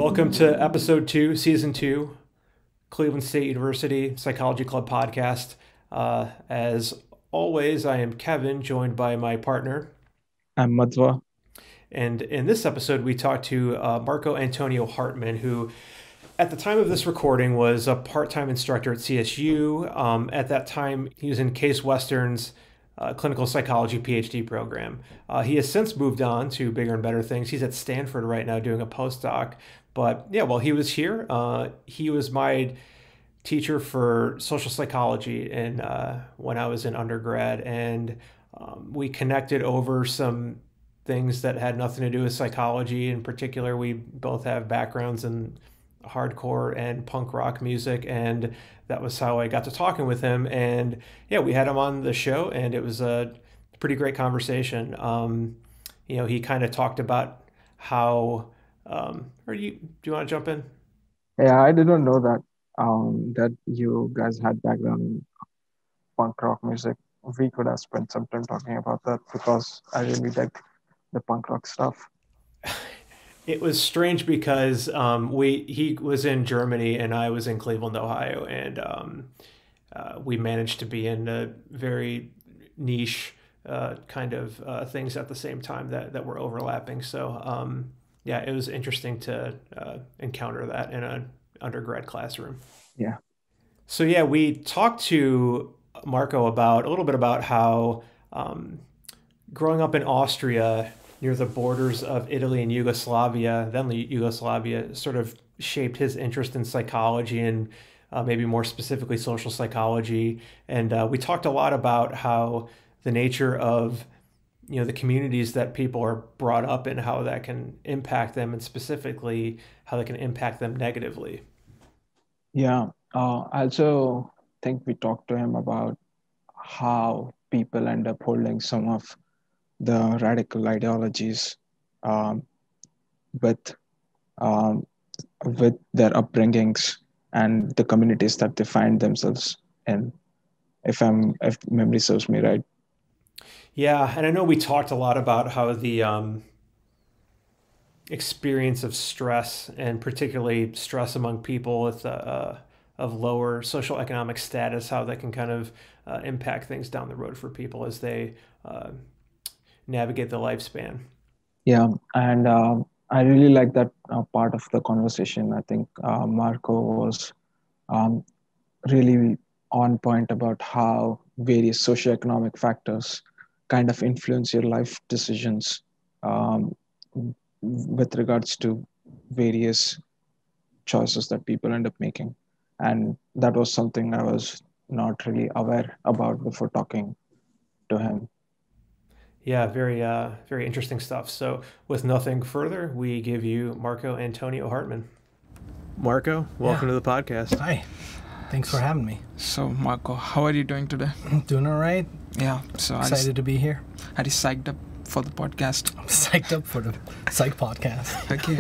Welcome to episode 2, season 2, Cleveland State University Psychology Club podcast. As always, I am Kevin, joined by my partner. I'm Madhva. And in this episode, we talked to Marco Antonio-Hartman, who at the time of this recording was a part-time instructor at CSU. At that time, he was in Case Western's clinical psychology PhD program. He has since moved on to bigger and better things. He's at Stanford right now doing a postdoc. But yeah, while he was here, he was my teacher for social psychology when I was in undergrad. And we connected over some things that had nothing to do with psychology. In particular, we both have backgrounds in hardcore and punk rock music, and that was how I got to talking with him. And yeah, we had him on the show, and it was a pretty great conversation. He kind of talked about how do you want to jump in? Yeah, I didn't know that you guys had background in punk rock music. We could have spent some time talking about that because I really like the punk rock stuff. It was strange because he was in Germany and I was in Cleveland, Ohio, and we managed to be in a very niche kind of things at the same time that were overlapping. So yeah, it was interesting to encounter that in an undergrad classroom. Yeah. So yeah, we talked to Marco about a little bit about how growing up in Austria near the borders of Italy and Yugoslavia, then Yugoslavia, sort of shaped his interest in psychology and maybe more specifically social psychology. And we talked a lot about how the nature of the communities that people are brought up in, how that can impact them, and specifically how that can impact them negatively. Yeah. I also think we talked to him about how people end up holding some of the radical ideologies um, with um, with their upbringings and the communities that they find themselves in. If memory serves me right. Yeah, and I know we talked a lot about how the experience of stress, and particularly stress among people with of lower social economic status, how that can kind of impact things down the road for people as they navigate the lifespan. Yeah, and I really like that part of the conversation. I think Marco was um, really on point about how various socioeconomic factors kind of influence your life decisions um, with regards to various choices that people end up making. And that was something I was not really aware about before talking to him. Yeah, very interesting stuff. So, with nothing further, we give you Marco Antonio-Hartman. Marco, welcome to the podcast. Hi. Thanks for having me. So, Marco, how are you doing today? Doing all right. Yeah, so Excited to be here. Are you psyched up for the podcast? I'm psyched up for the psych podcast. Okay,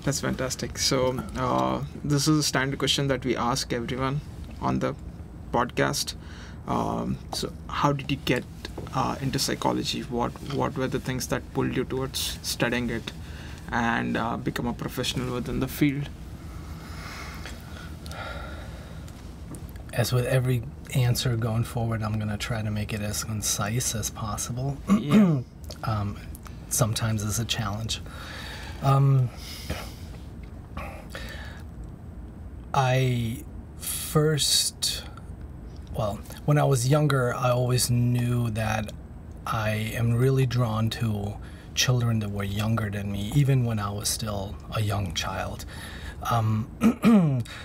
that's fantastic. So, this is a standard question that we ask everyone on the podcast. So, how did you get into psychology? What were the things that pulled you towards studying it and become a professional within the field? As with every answer going forward, I'm going to try to make it as concise as possible. Yeah. Sometimes it's a challenge. When I was younger, I always knew that I am really drawn to children that were younger than me, even when I was still a young child.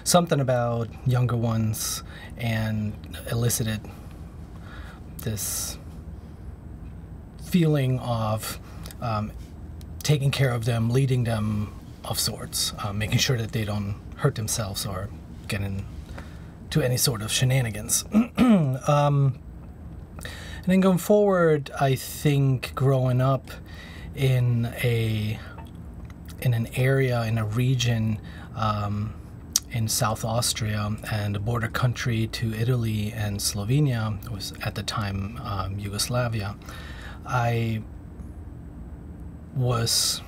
Something about younger ones and elicited this feeling of taking care of them, leading them of sorts, making sure that they don't hurt themselves or get into any sort of shenanigans. And then going forward, I think growing up in an area, in a region in South Austria and a border country to Italy and Slovenia, it was at the time Yugoslavia, I was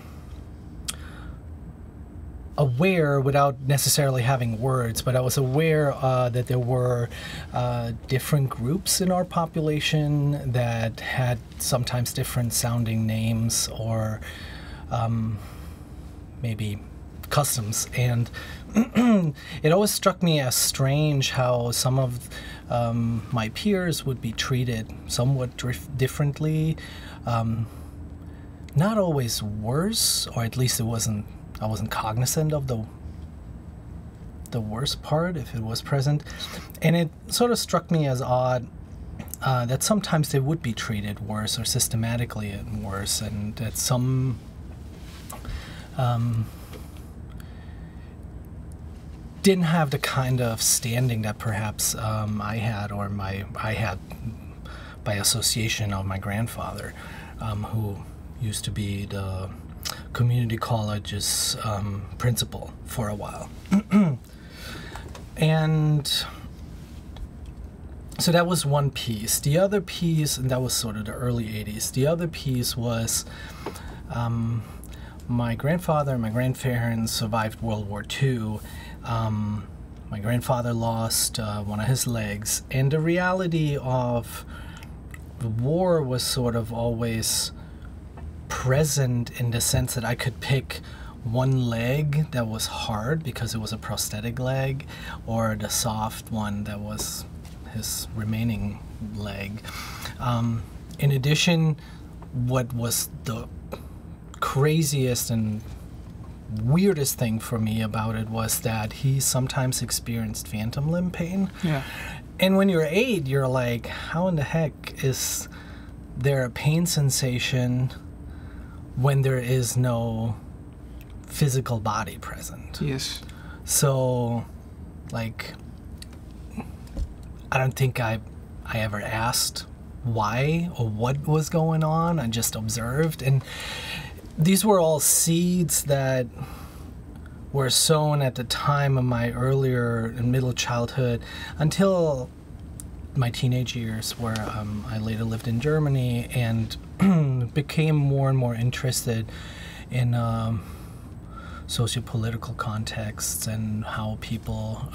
aware, without necessarily having words, but I was aware that there were different groups in our population that had sometimes different sounding names or maybe customs. And it always struck me as strange how some of my peers would be treated somewhat differently. Not always worse, or at least I wasn't cognizant of the worst part if it was present. And it sort of struck me as odd that sometimes they would be treated worse or systematically worse, and that some didn't have the kind of standing that perhaps I had, or I had by association of my grandfather, who used to be the community college's principal for a while. And so that was one piece. The other piece, and that was sort of the early 80s, the other piece was my grandfather and my grandparents survived World War II. My grandfather lost one of his legs, and the reality of the war was sort of always present in the sense that I could pick one leg that was hard because it was a prosthetic leg, or the soft one that was his remaining leg. In addition, what was the craziest and weirdest thing for me about it was that he sometimes experienced phantom limb pain. Yeah. And when you're 8, you're like, how in the heck is there a pain sensation when there is no physical body present? Yes. So, like, I don't think I ever asked why or what was going on. I just observed. And these were all seeds that were sown at the time of my earlier and middle childhood until my teenage years, where I later lived in Germany and became more and more interested in socio-political contexts and how people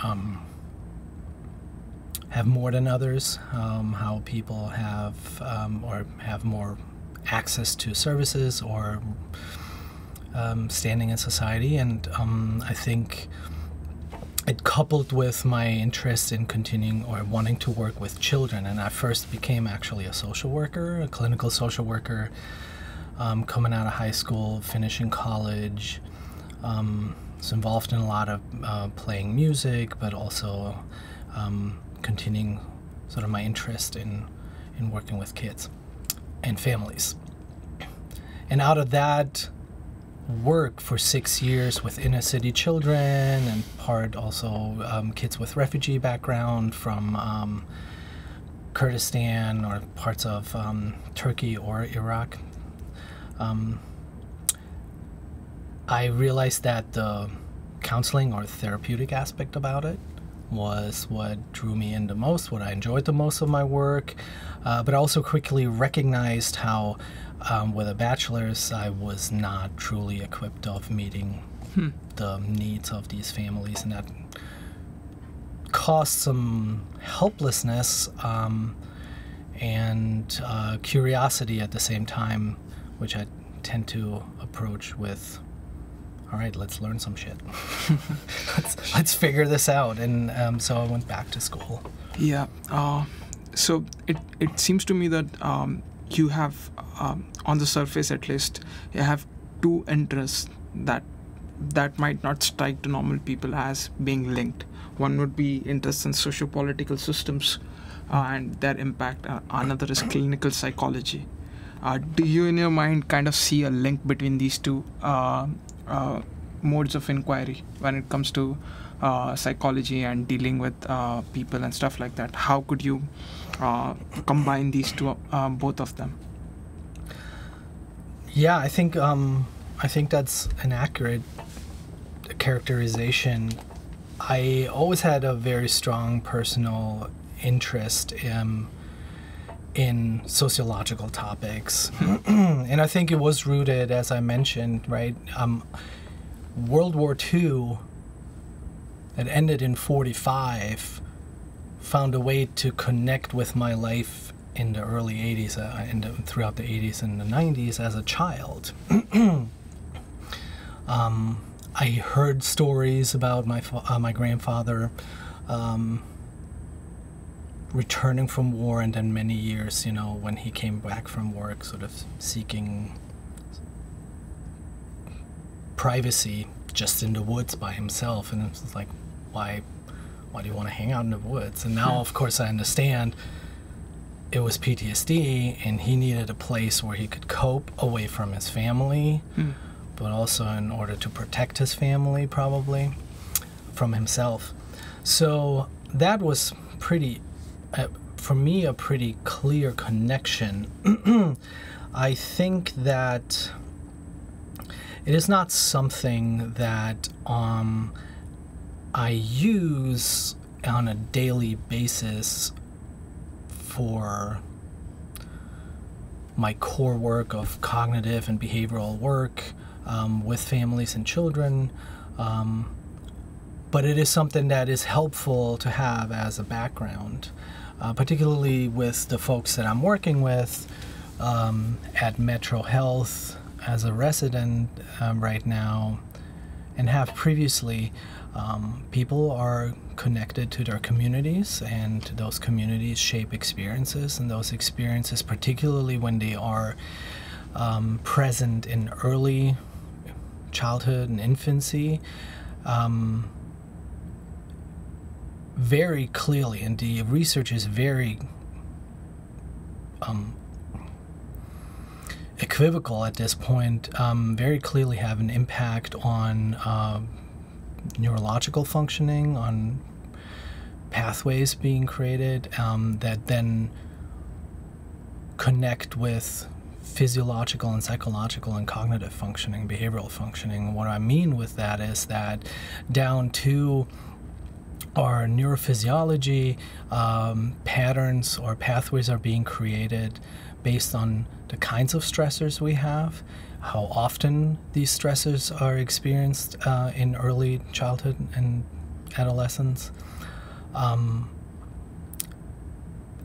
have more than others, how people have or have more access to services or standing in society. And I think it coupled with my interest in continuing or wanting to work with children. And I first became actually a social worker, a clinical social worker, coming out of high school, finishing college. Was involved in a lot of playing music, but also continuing sort of my interest in working with kids and families. And out of that work for 6 years with inner city children, and part also kids with refugee background from Kurdistan or parts of Turkey or Iraq, I realized that the counseling or therapeutic aspect about it was what drew me in the most, what I enjoyed the most of my work, but I also quickly recognized how with a bachelor's I was not truly equipped of meeting the needs of these families, and that caused some helplessness and curiosity at the same time, which I tend to approach with, all right, let's learn some shit. let's figure this out. And so I went back to school. Yeah. So it seems to me that you have, on the surface at least, you have two interests that might not strike to normal people as being linked. One would be interest in socio-political systems and their impact. Another is clinical psychology. Do you, in your mind, kind of see a link between these two modes of inquiry when it comes to psychology and dealing with people and stuff like that? How could you combine these two, both of them? Yeah, I think that's an accurate characterization. I always had a very strong personal interest in sociological topics, and I think it was rooted, as I mentioned, right. World War II, that ended in 1945, found a way to connect with my life in the early 80s, throughout the 80s and the 90s as a child. I heard stories about my grandfather returning from war, and then many years, when he came back from work, sort of seeking privacy just in the woods by himself. And it's like, why do you want to hang out in the woods? And now, of course, I understand it was PTSD, and he needed a place where he could cope away from his family, but also in order to protect his family, probably, from himself. So that was for me, a pretty clear connection. I think that it is not something that I use on a daily basis for my core work of cognitive and behavioral work with families and children, but it is something that is helpful to have as a background, particularly with the folks that I'm working with at Metro Health as a resident right now, and have previously. People are connected to their communities, and those communities shape experiences, and those experiences, particularly when they are present in early childhood and infancy, very clearly, and the research is very equivocal at this point, very clearly have an impact on neurological functioning, on pathways being created that then connect with physiological and psychological and cognitive functioning, behavioral functioning. What I mean with that is that down to our neurophysiology, patterns or pathways are being created based on the kinds of stressors we have, how often these stressors are experienced in early childhood and adolescence.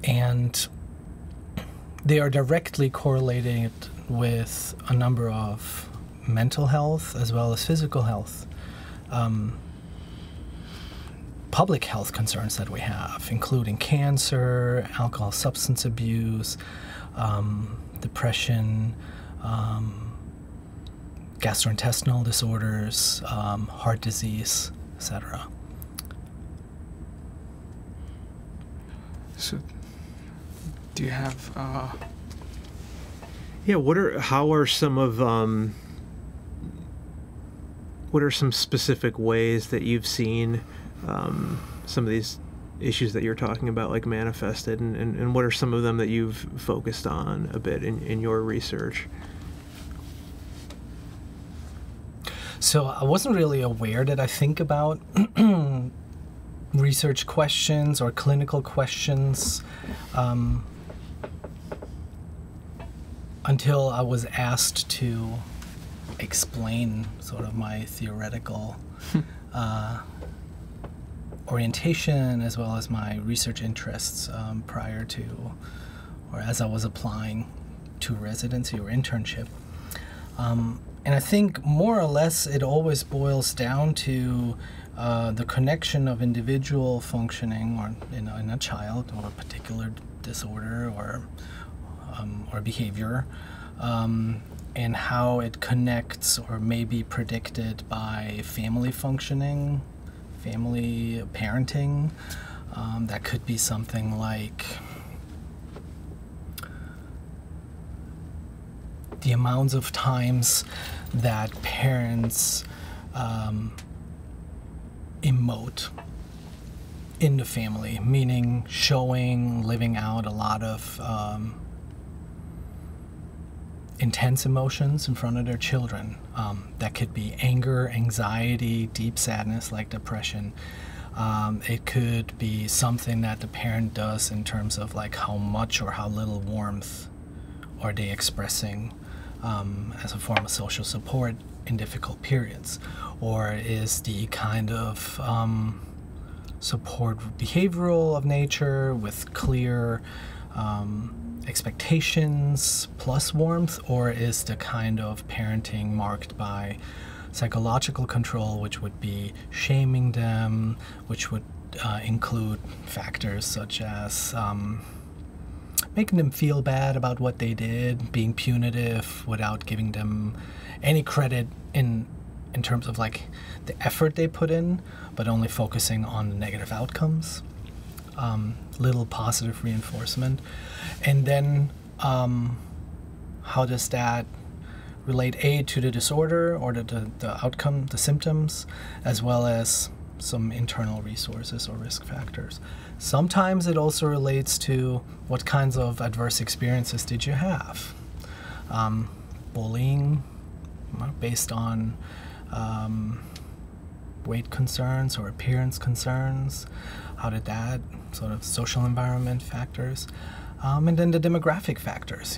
And they are directly correlated with a number of mental health as well as physical health, public health concerns that we have, including cancer, alcohol, substance abuse, depression, gastrointestinal disorders, heart disease, etc. So, do you have? What are some specific ways that you've seen some of these issues that you're talking about, like, manifested, and what are some of them that you've focused on a bit in your research? So I wasn't really aware that I think about research questions or clinical questions until I was asked to explain sort of my theoretical orientation as well as my research interests prior to, or as I was applying to residency or internship. And I think more or less it always boils down to the connection of individual functioning, or in a child, or a particular disorder or behavior, and how it connects or may be predicted by family functioning, family parenting. That could be something like the amounts of times that parents emote in the family, meaning living out a lot of intense emotions in front of their children. That could be anger, anxiety, deep sadness like depression. It could be something that the parent does in terms of like how much or how little warmth are they expressing as a form of social support in difficult periods, or is the kind of support behavioral of nature with clear expectations plus warmth, or is the kind of parenting marked by psychological control, which would be shaming them, which would include factors such as making them feel bad about what they did, being punitive without giving them any credit in terms of like the effort they put in, but only focusing on the negative outcomes. Little positive reinforcement. And then how does that relate to the disorder or the outcome, the symptoms, as well as some internal resources or risk factors. Sometimes it also relates to what kinds of adverse experiences did you have. Bullying based on weight concerns or appearance concerns. How did that sort of social environment factors? And then the demographic factors,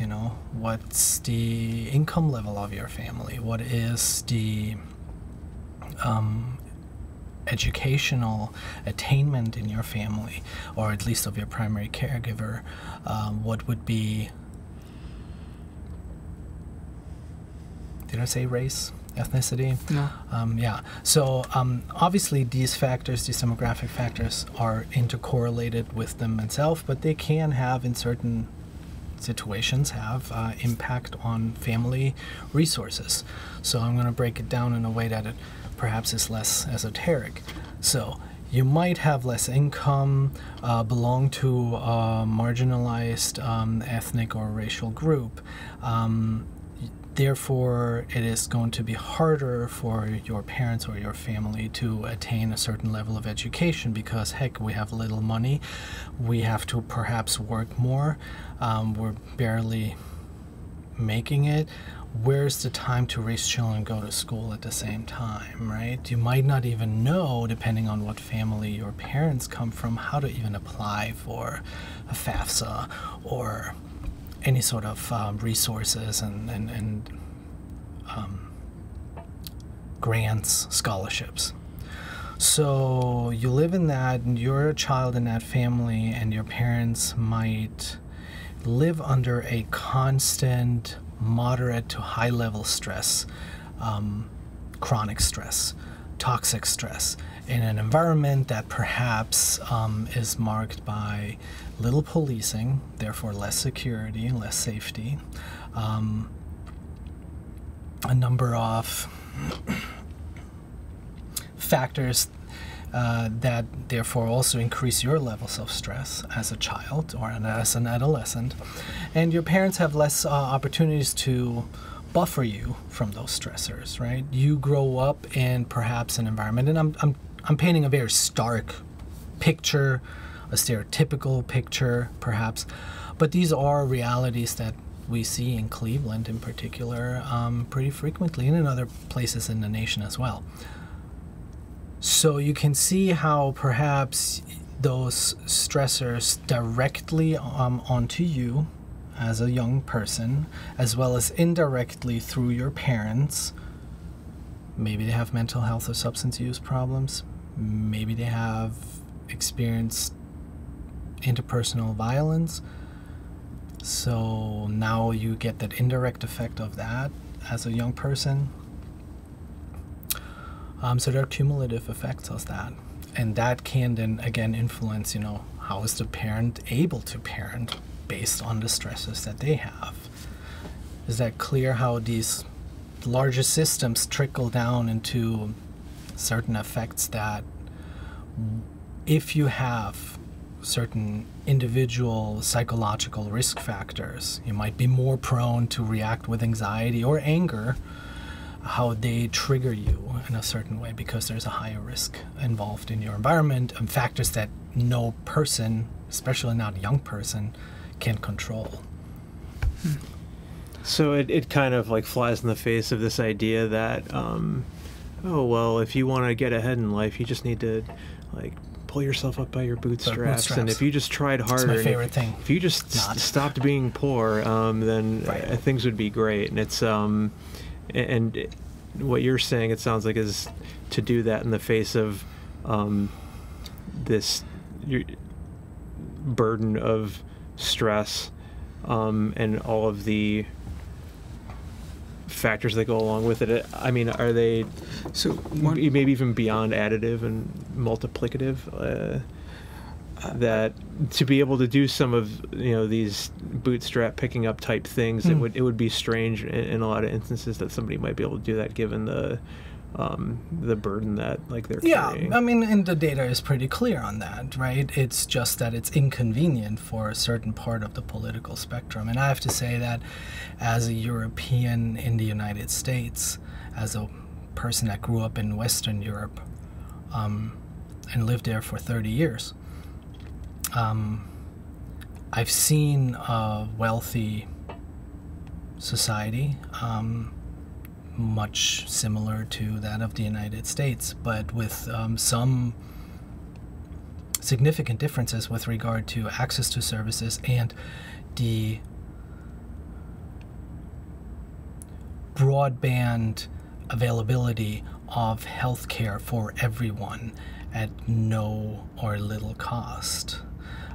what's the income level of your family? What is the educational attainment in your family, or at least of your primary caregiver? What would be, did I say race? Ethnicity? No. Yeah. So obviously these factors, these demographic factors, are intercorrelated with them themselves, but they can have, in certain situations, have impact on family resources. So I'm going to break it down in a way that it perhaps is less esoteric. So you might have less income, belong to a marginalized ethnic or racial group. Therefore, it is going to be harder for your parents or your family to attain a certain level of education because, heck, we have little money. We have to perhaps work more. We're barely making it. Where's the time to raise children and go to school at the same time, right? You might not even know, depending on what family your parents come from, how to even apply for a FAFSA or any sort of resources and grants, scholarships. So you live in that, and you're a child in that family, and your parents might live under a constant moderate to high level stress, chronic stress, toxic stress, in an environment that perhaps is marked by little policing, therefore less security, less safety, a number of factors that therefore also increase your levels of stress as a child or as an adolescent, and your parents have less opportunities to buffer you from those stressors, right? You grow up in perhaps an environment, and I'm painting a very stark picture, a stereotypical picture perhaps, but these are realities that we see in Cleveland in particular pretty frequently, and in other places in the nation as well. So you can see how perhaps those stressors directly onto you as a young person, as well as indirectly through your parents. Maybe they have mental health or substance use problems. Maybe they have experienced interpersonal violence. So now you get that indirect effect of that as a young person. So there are cumulative effects of that. And that can then again influence, how is the parent able to parent based on the stresses that they have? Is that clear how these larger systems trickle down into certain effects that if you have certain individual psychological risk factors, you might be more prone to react with anxiety or anger, how they trigger you in a certain way because there's a higher risk involved in your environment and factors that no person, especially not a young person, can control. So it kind of like flies in the face of this idea that, oh, well, if you want to get ahead in life, you just need to like pull yourself up by your bootstraps. And if you just tried harder, it's my favorite thing. If you just stopped being poor, then things would be great. And it's and what you're saying, it sounds like, is to do that in the face of this burden of stress and all of the factors that go along with it. I mean, are they maybe even beyond additive and multiplicative? That to be able to do some of these bootstrap picking up type things, it would be strange in a lot of instances that somebody might be able to do that given the burden that they're carrying. I mean, and the data is pretty clear on that, right? It's just that it's inconvenient for a certain part of the political spectrum. And I have to say that as a European in the United States, as a person that grew up in Western Europe and lived there for 30 years, I've seen a wealthy society, much similar to that of the United States, but with some significant differences with regard to access to services and the broadband availability of healthcare for everyone at no or little cost.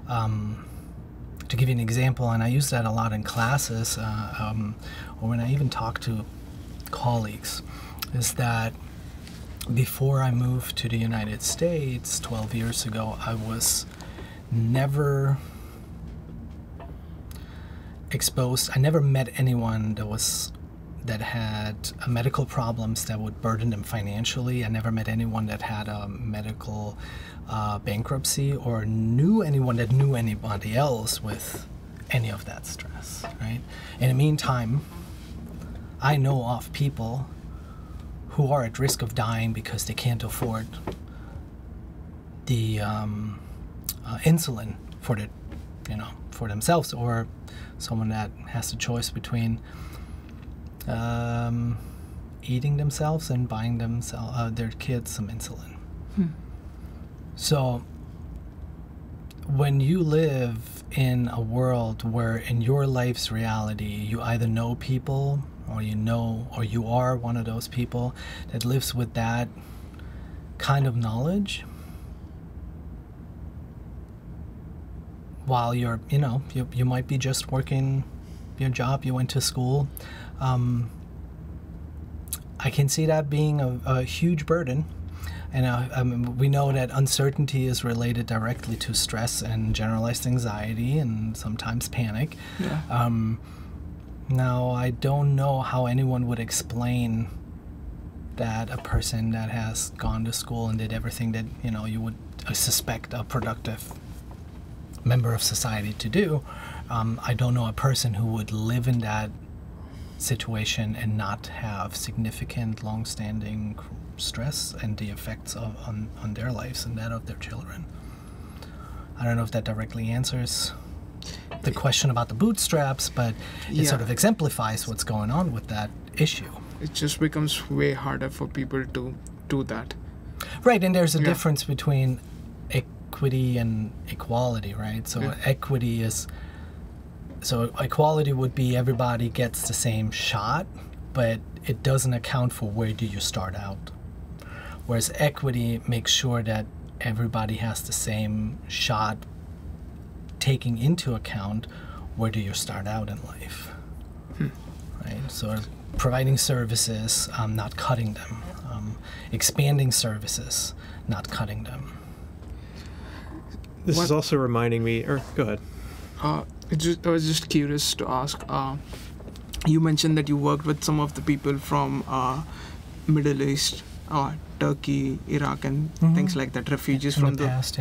To give you an example, and I use that a lot in classes, or when I even talk to colleagues, is that before I moved to the United States 12 years ago, I was never exposed. I never met anyone that had medical problems that would burden them financially. I never met anyone that had a medical bankruptcy, or knew anyone that knew anybody else with any of that stress, right? In the meantime, I know of people who are at risk of dying because they can't afford the insulin for themselves, or someone that has the choice between eating themselves and buying their kids some insulin. So when you live in a world where in your life's reality you either know people, or you are one of those people that lives with that kind of knowledge, while you might be just working your job, you went to school, I can see that being a huge burden. And we know that uncertainty is related directly to stress and generalized anxiety and sometimes panic. Yeah. Now, I don't know how anyone would explain that a person that has gone to school and did everything that you would suspect a productive member of society to do. I don't know a person who would live in that situation and not have significant, long-standing stress and the effects on their lives and that of their children. I don't know if that directly answers the question about the bootstraps, but it sort of exemplifies what's going on with that issue. It just becomes way harder for people to do that. Right, and there's a difference between equity and equality, right? So equality would be everybody gets the same shot, but it doesn't account for where do you start out. Whereas equity makes sure that everybody has the same shot, taking into account where do you start out in life. Right? So providing services, not cutting them. Expanding services, not cutting them. This is also reminding me, or go ahead. I was just curious to ask, you mentioned that you worked with some of the people from Middle East, Turkey, Iraq, and things like that, refugees from the past,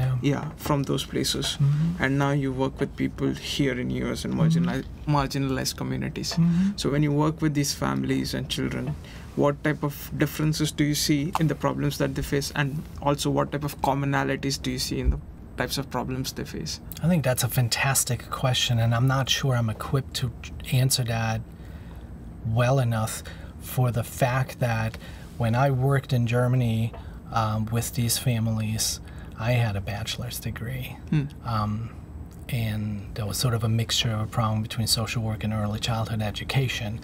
from those places. And now you work with people here in US and marginalized communities. So when you work with these families and children, what type of differences do you see in the problems that they face, and also what type of commonalities do you see in the types of problems they face? I think that's a fantastic question, and I'm not sure I'm equipped to answer that well enough, for the fact that when I worked in Germany with these families, I had a bachelor's degree. and there was sort of a mixture of a problem between social work and early childhood education.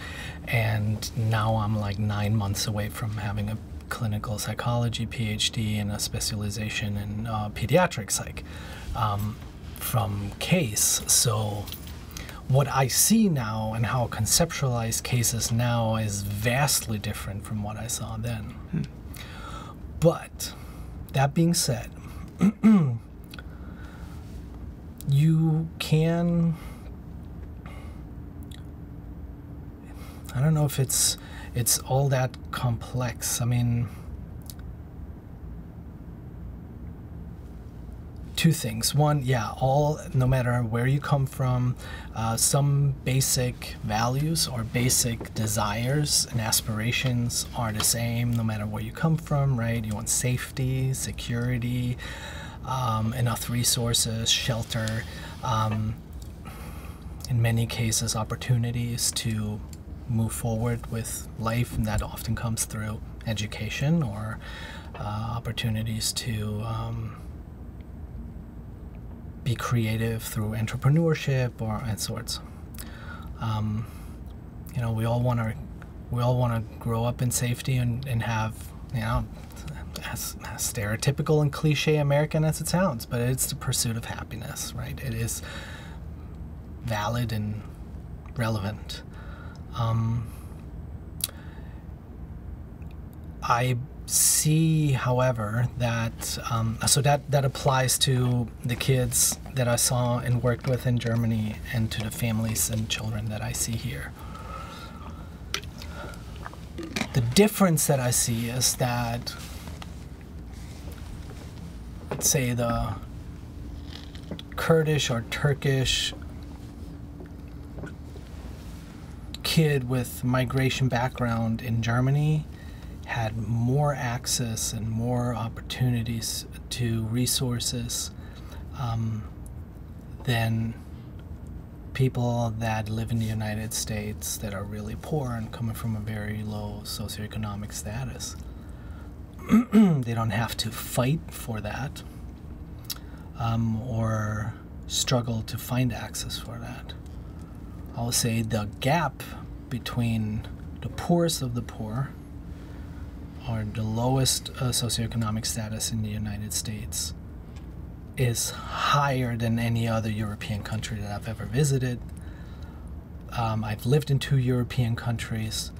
And now I'm like 9 months away from having a clinical psychology PhD and a specialization in pediatric psych from CASE. So what I see now and how I conceptualize cases now is vastly different from what I saw then. But that being said, you can, I don't know if it's all that complex. I mean, two things. One, yeah, no matter where you come from, some basic values or basic desires and aspirations are the same no matter where you come from, right? You want safety, security, enough resources, shelter, in many cases opportunities to move forward with life, and that often comes through education or opportunities to be creative through entrepreneurship or and sorts. You know, we all want to grow up in safety and have, you know, as stereotypical and cliche American as it sounds, but it's the pursuit of happiness, right? It is valid and relevant. I see, however, that so that applies to the kids that I saw and worked with in Germany and to the families and children that I see here. The difference that I see is that, let's say, the Kurdish or Turkish kid with migration background in Germany had more access and more opportunities to resources than people that live in the United States that are really poor and coming from a very low socioeconomic status. They don't have to fight for that or struggle to find access for that. I would say the gap between the poorest of the poor or the lowest socioeconomic status in the United States is higher than any other European country that I've ever visited. I've lived in 2 European countries.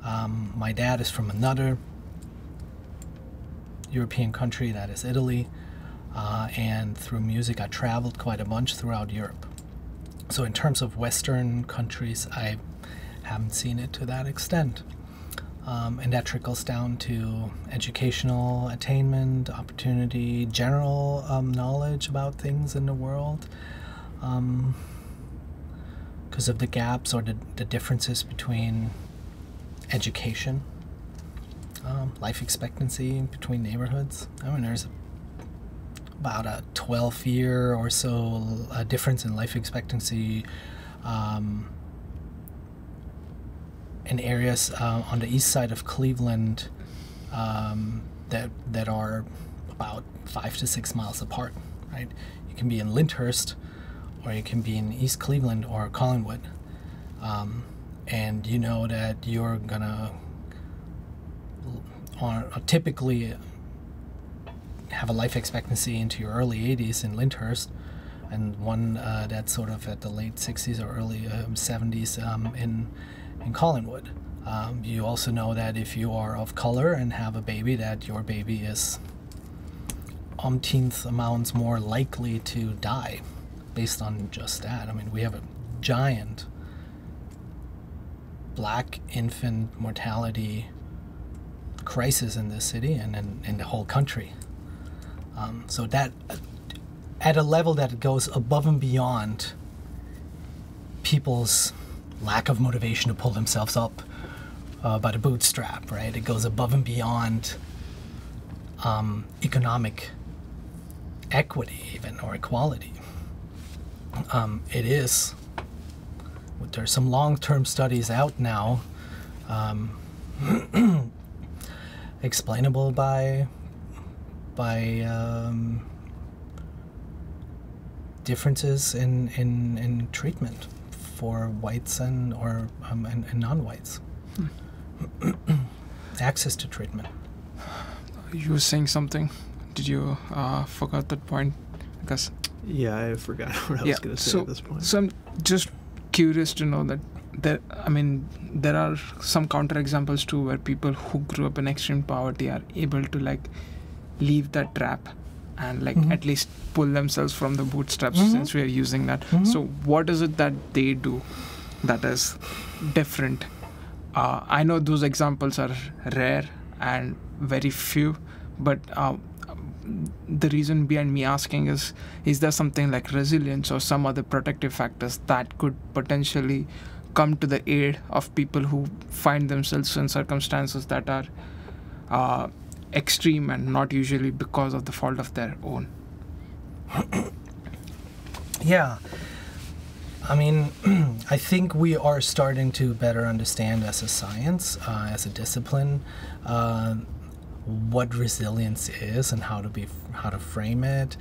My dad is from another European country, that is Italy, and through music I traveled quite a bunch throughout Europe. So in terms of Western countries, I haven't seen it to that extent. And that trickles down to educational attainment, opportunity, general knowledge about things in the world, because of the gaps or the differences between education, life expectancy between neighborhoods. I mean, there's about a 12-year or so difference in life expectancy in areas on the east side of Cleveland that are about 5 to 6 miles apart, right? You can be in Lyndhurst, or you can be in East Cleveland or Collingwood, and you know that you're gonna typically have a life expectancy into your early 80s in Lyndhurst, and one that's sort of at the late 60s or early 70s in Collingwood. You also know that if you are of color and have a baby, that your baby is umpteenth amounts more likely to die based on just that. I mean, we have a giant black infant mortality crisis in this city and in the whole country. So that, at a level that goes above and beyond people's lack of motivation to pull themselves up by the bootstrap, right? It goes above and beyond economic equity even, or equality. It is, there's some long-term studies out now explainable by differences in treatment for whites and non-whites. Access to treatment. You were saying something. Did you forgot that point? Because Yeah, I forgot what I was going to say at this point. So I'm just curious to know that there are some counterexamples too, where people who grew up in extreme poverty are able to like leave that trap and like at least pull themselves from the bootstraps, since we are using that. So what is it that they do that is different? I know those examples are rare and very few, but the reason behind me asking is there something like resilience or some other protective factors that could potentially come to the aid of people who find themselves in circumstances that are extreme and not usually because of the fault of their own? Yeah. I mean, I think we are starting to better understand as a science, as a discipline, what resilience is and how to frame it,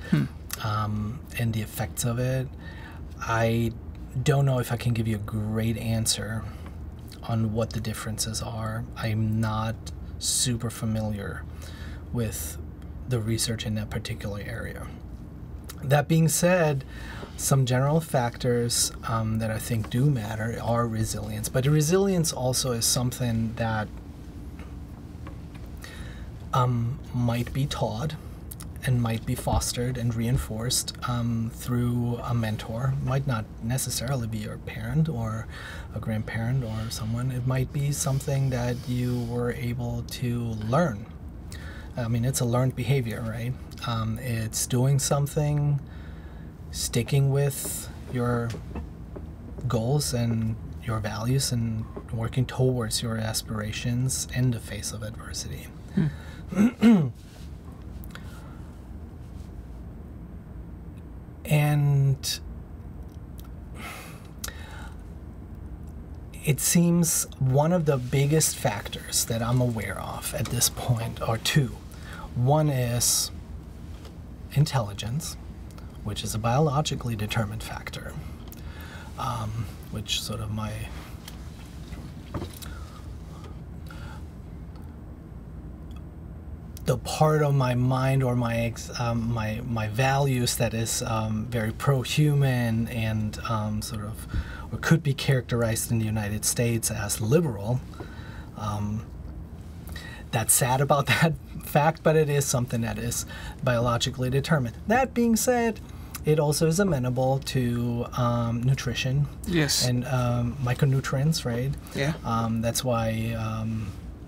and the effects of it. I don't know if I can give you a great answer on what the differences are. I'm not super familiar with the research in that particular area. That being said, some general factors that I think do matter are resilience. But resilience also is something that might be taught and might be fostered and reinforced through a mentor. Might not necessarily be your parent or a grandparent or someone. It might be something that you were able to learn. I mean, it's a learned behavior, right? It's doing something, sticking with your goals and your values and working towards your aspirations in the face of adversity. And it seems one of the biggest factors that I'm aware of at this point are two. One is intelligence, which is a biologically determined factor, which sort of the part of my mind or my values that is very pro-human and sort of, or could be characterized in the United States as liberal. That's sad about that fact, but it is something that is biologically determined. That being said, it also is amenable to nutrition. Yes. And micronutrients, right? Yeah. That's why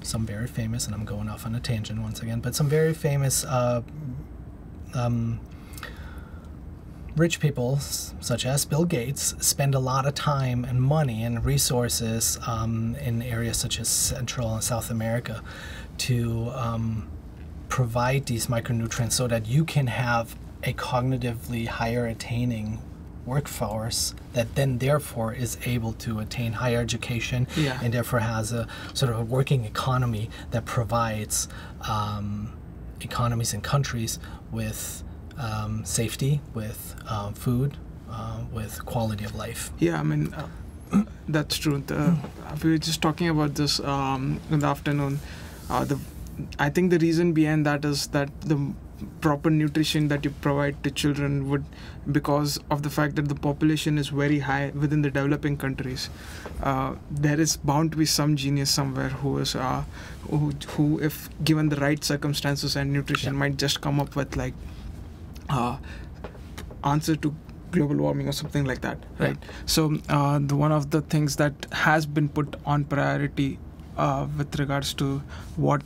some very famous, and I'm going off on a tangent once again, but some very famous rich people, such as Bill Gates, spend a lot of time and money and resources in areas such as Central and South America to provide these micronutrients so that you can have a cognitively higher attaining workforce that then therefore is able to attain higher education and therefore has a sort of a working economy that provides economies and countries with safety, with food, with quality of life. Yeah, I mean, that's true. We were just talking about this in the afternoon. I think the reason behind that is that the proper nutrition that you provide to children would, because of the fact that the population is very high within the developing countries, there is bound to be some genius somewhere who is who if given the right circumstances and nutrition might just come up with like answer to global warming or something like that, right? So the one of the things that has been put on priority with regards to what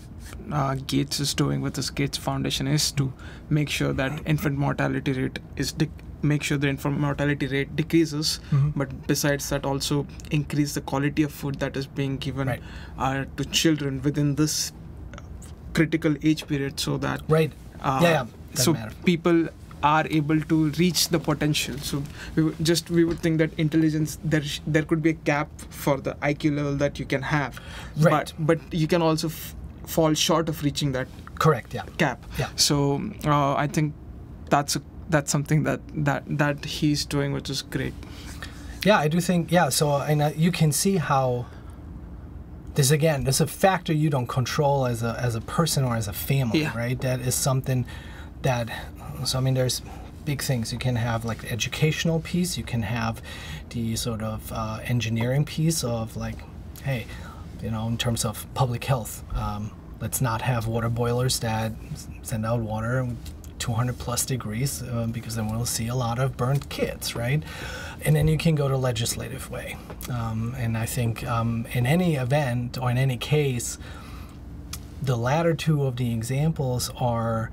Gates is doing with this Gates Foundation is to make sure that infant mortality rate is make sure the infant mortality rate decreases, but besides that also increase the quality of food that is being given to children within this critical age period, so that so people are able to reach the potential. So we would think that intelligence, there could be a cap for the IQ level that you can have, but you can also fall short of reaching that cap. So I think that's a that's something that he's doing, which is great. Yeah, I do think, yeah, so and you can see how this, again, there's a factor you don't control as a person or as a family, Yeah. right? That is something that, so I mean, there's big things. You can have like the educational piece, you can have the sort of engineering piece of like, hey, you know, in terms of public health, let's not have water boilers that send out water 200 plus degrees because then we'll see a lot of burnt kids, right? And then you can go to legislative way. And I think in any event or in any case, the latter two of the examples are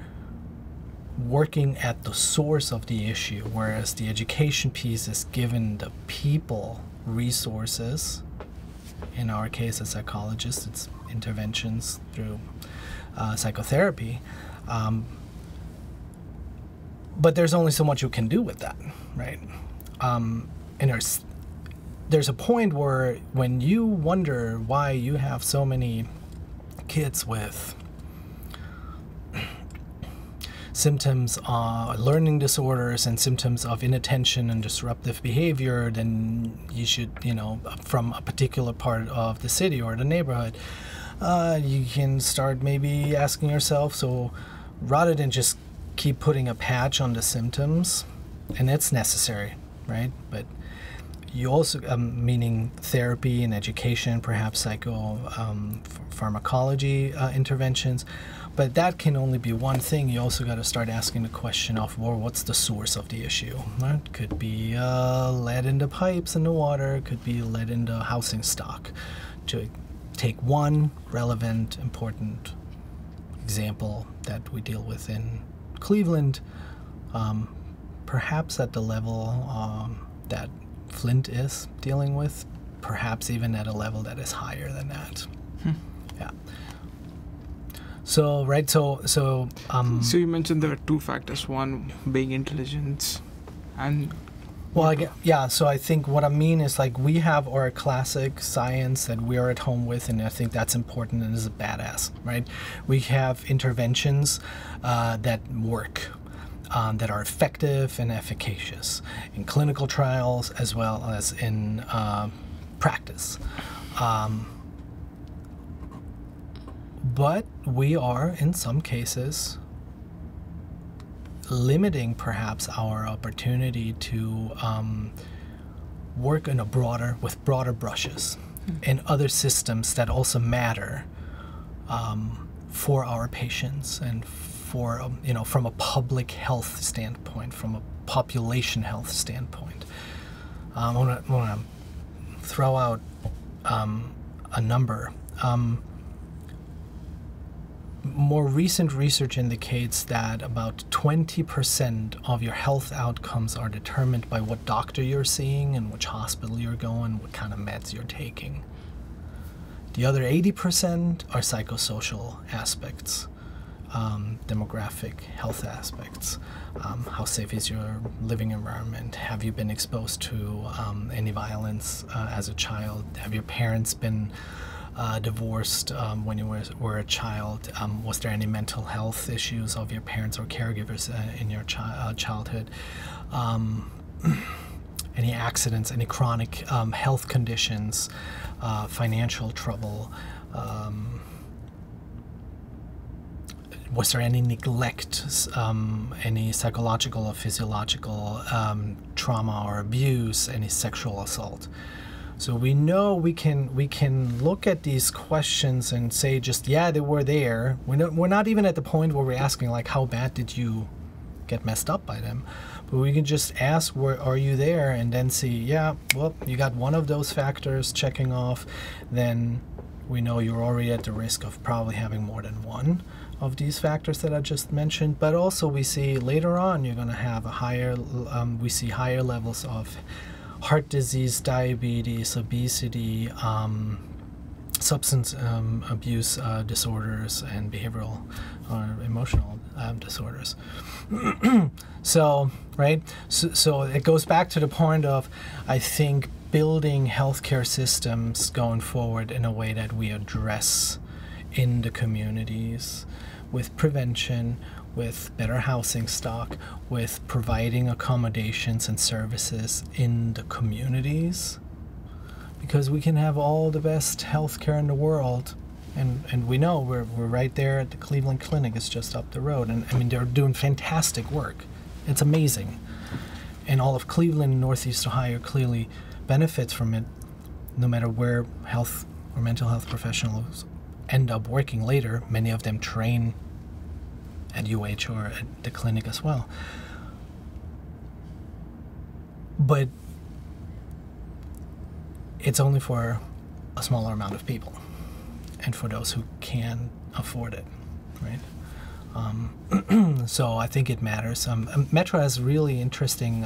working at the source of the issue, whereas the education piece is giving the people resources. In our case as psychologists, it's interventions through psychotherapy. But there's only so much you can do with that, right? And there's a point where when you wonder why you have so many kids with symptoms of learning disorders and symptoms of inattention and disruptive behavior, then you should, you know, from a particular part of the city or the neighborhood, you can start maybe asking yourself, so rather than just keep putting a patch on the symptoms, and it's necessary, right? But you also, meaning therapy and education, perhaps pharmacology interventions, but that can only be one thing. You also got to start asking the question of, well, what's the source of the issue? Right? Could be lead in the pipes in the water, could be lead in the housing stock. To take one relevant, important example that we deal with in Cleveland, perhaps at the level that Flint is dealing with, perhaps even at a level that is higher than that. Yeah. So, right, so you mentioned there are two factors, one being intelligence and... Well, yeah, so I think what I mean is like we have our classic science that we are at home with, and I think that's important and is a badass, right? We have interventions that work, that are effective and efficacious in clinical trials as well as in practice. But we are, in some cases, limiting perhaps our opportunity to work in with broader brushes in other systems that also matter for our patients and for, you know, from a public health standpoint, from a population health standpoint. I want to throw out a number. More recent research indicates that about 20% of your health outcomes are determined by what doctor you're seeing and which hospital you're going, what kind of meds you're taking. The other 80% are psychosocial aspects, demographic health aspects. How safe is your living environment? Have you been exposed to any violence as a child? Have your parents been divorced when you were a child? Was there any mental health issues of your parents or caregivers in your childhood? Any accidents, any chronic health conditions, financial trouble? Was there any neglect, any psychological or physiological trauma or abuse, any sexual assault? So we know we can look at these questions and say just, yeah, they were there. We're not even at the point where we're asking like, how bad did you get messed up by them? But we can just ask, where are you there? And then see, yeah, well, you got one of those factors checking off. Then we know you're already at the risk of probably having more than one of these factors that I just mentioned. But also we see later on you're going to have a higher, we see higher levels of heart disease, diabetes, obesity, substance abuse disorders, and behavioral or emotional disorders. So, right? So it goes back to the point of, I think, building healthcare systems going forward in a way that we address in the communities with prevention, with better housing stock, with providing accommodations and services in the communities, because we can have all the best healthcare in the world. And we know we're right there at the Cleveland Clinic. It's just up the road. And I mean, they're doing fantastic work. It's amazing. And all of Cleveland and Northeast Ohio clearly benefits from it, no matter where health or mental health professionals end up working later. Many of them train at UH or at the clinic as well. But it's only for a smaller amount of people, and for those who can afford it, right? So I think it matters. Metro has really interesting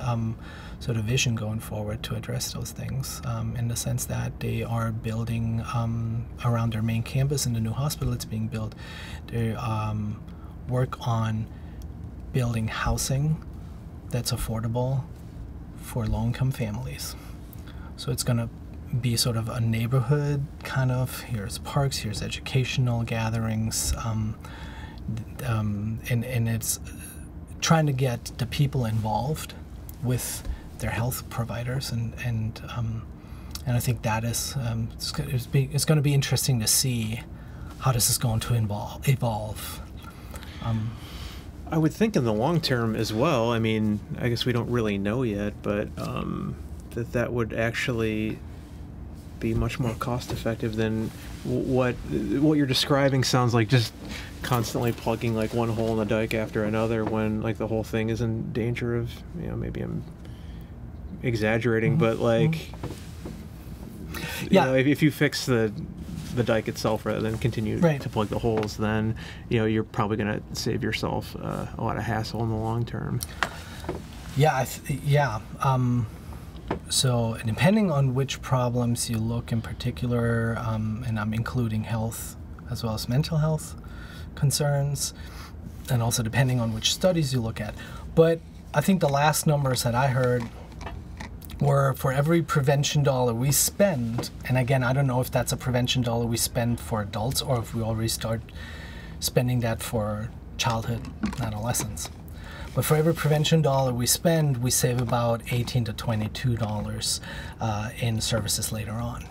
sort of vision going forward to address those things, in the sense that they are building around their main campus in the new hospital that's being built. They work on building housing that's affordable for low-income families. So it's going to be sort of a neighborhood kind of, here's parks, here's educational gatherings, and it's trying to get the people involved with their health providers, and I think that is it's going to be interesting to see how this is going to evolve. I would think in the long term as well. I mean, I guess we don't really know yet, but that would actually be much more cost effective than what you're describing. Sounds like just constantly plugging like one hole in the dike after another, when like the whole thing is in danger of, you know, maybe I'm exaggerating, but like, you know, if you fix the dike itself rather than continue to plug the holes, then, you know, you're probably going to save yourself a lot of hassle in the long term. So depending on which problems you look in particular, and I'm including health as well as mental health concerns, and also depending on which studies you look at. But I think the last numbers that I heard were, for every prevention dollar we spend, and again, I don't know if that's a prevention dollar we spend for adults or if we already start spending that for childhood and adolescents. But for every prevention dollar we spend, we save about $18 to $22 in services later on.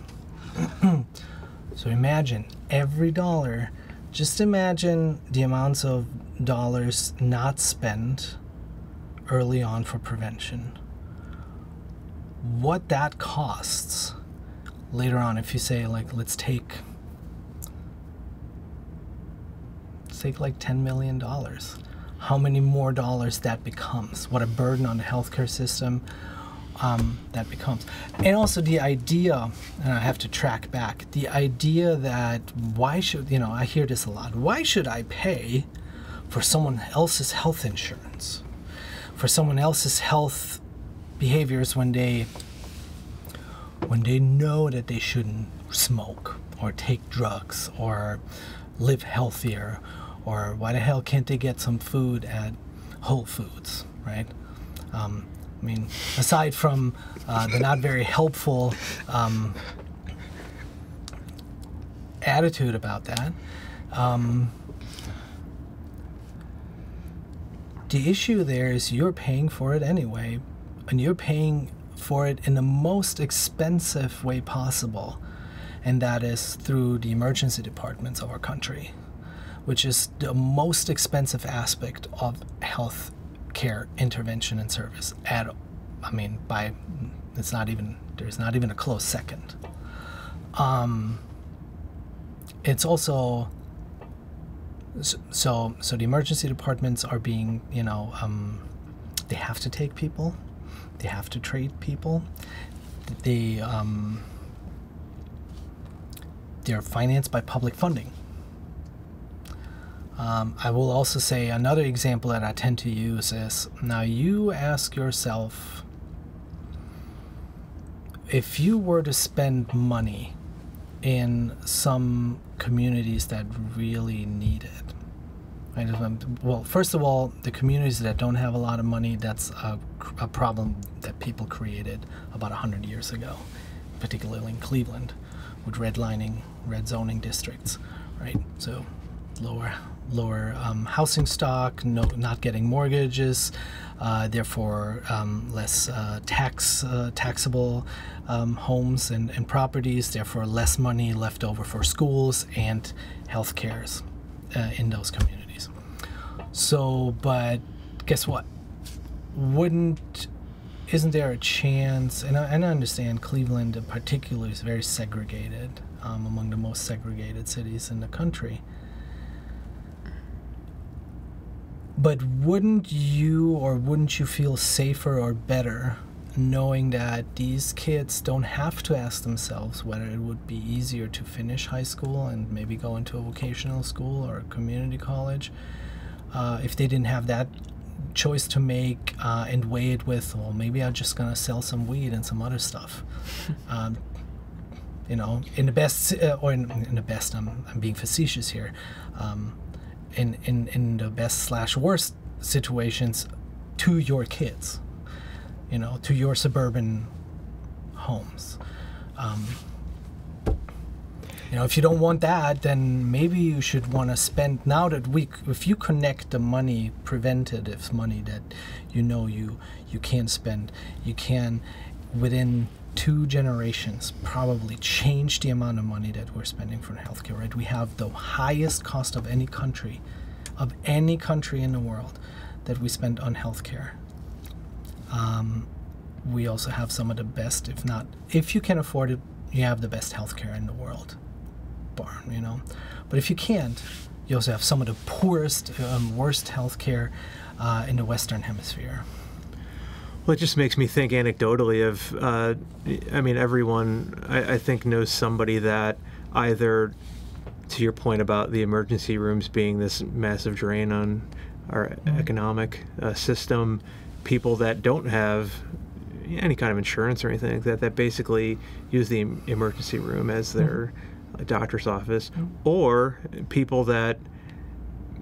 So imagine every dollar, just imagine the amounts of dollars not spent early on for prevention. What that costs later on, if you say, like, let's take like $10 million. How many more dollars that becomes, what a burden on the healthcare system that becomes. And also the idea, and I have to track back, the idea that why should, you know, I hear this a lot, why should I pay for someone else's health insurance, for someone else's health behaviors when they know that they shouldn't smoke or take drugs or live healthier? Or why the hell can't they get some food at Whole Foods, right? I mean, aside from the not very helpful attitude about that, the issue there is you're paying for it anyway, and you're paying for it in the most expensive way possible, and that is through the emergency departments of our country, which is the most expensive aspect of health care intervention and service. There's not even a close second. It's also, so the emergency departments are being, you know, they have to take people, they have to treat people, they're financed by public funding. I will also say another example that I tend to use is, now you ask yourself, if you were to spend money in some communities that really need it, right? Well, first of all, the communities that don't have a lot of money, that's a problem that people created about 100 years ago, particularly in Cleveland, with redlining, red zoning districts, right? So lower housing stock, not getting mortgages, therefore less taxable homes and properties, therefore less money left over for schools and health cares in those communities. So, but guess what? Isn't there a chance, and I understand Cleveland in particular is very segregated, among the most segregated cities in the country. But wouldn't you feel safer or better knowing that these kids don't have to ask themselves whether it would be easier to finish high school and maybe go into a vocational school or a community college if they didn't have that choice to make and weigh it with, well, maybe I'm just gonna sell some weed and some other stuff. In the best, in the best, I'm being facetious here. In the best/worst situations, to your kids, to your suburban homes. If you don't want that, then maybe you should want to spend, now that if you connect the money, preventative money that you can spend, you can, within 2 generations, probably change the amount of money that we're spending for healthcare, right? We have the highest cost of any country in the world that we spend on healthcare. We also have some of the best, if you can afford it, you have the best healthcare in the world, But if you can't, you also have some of the poorest, worst healthcare in the Western Hemisphere. Well, it just makes me think anecdotally of, everyone, I think, knows somebody that either, to your point about the emergency rooms being this massive drain on our economic system, people that don't have any kind of insurance or anything like that basically use the emergency room as their doctor's office, or people that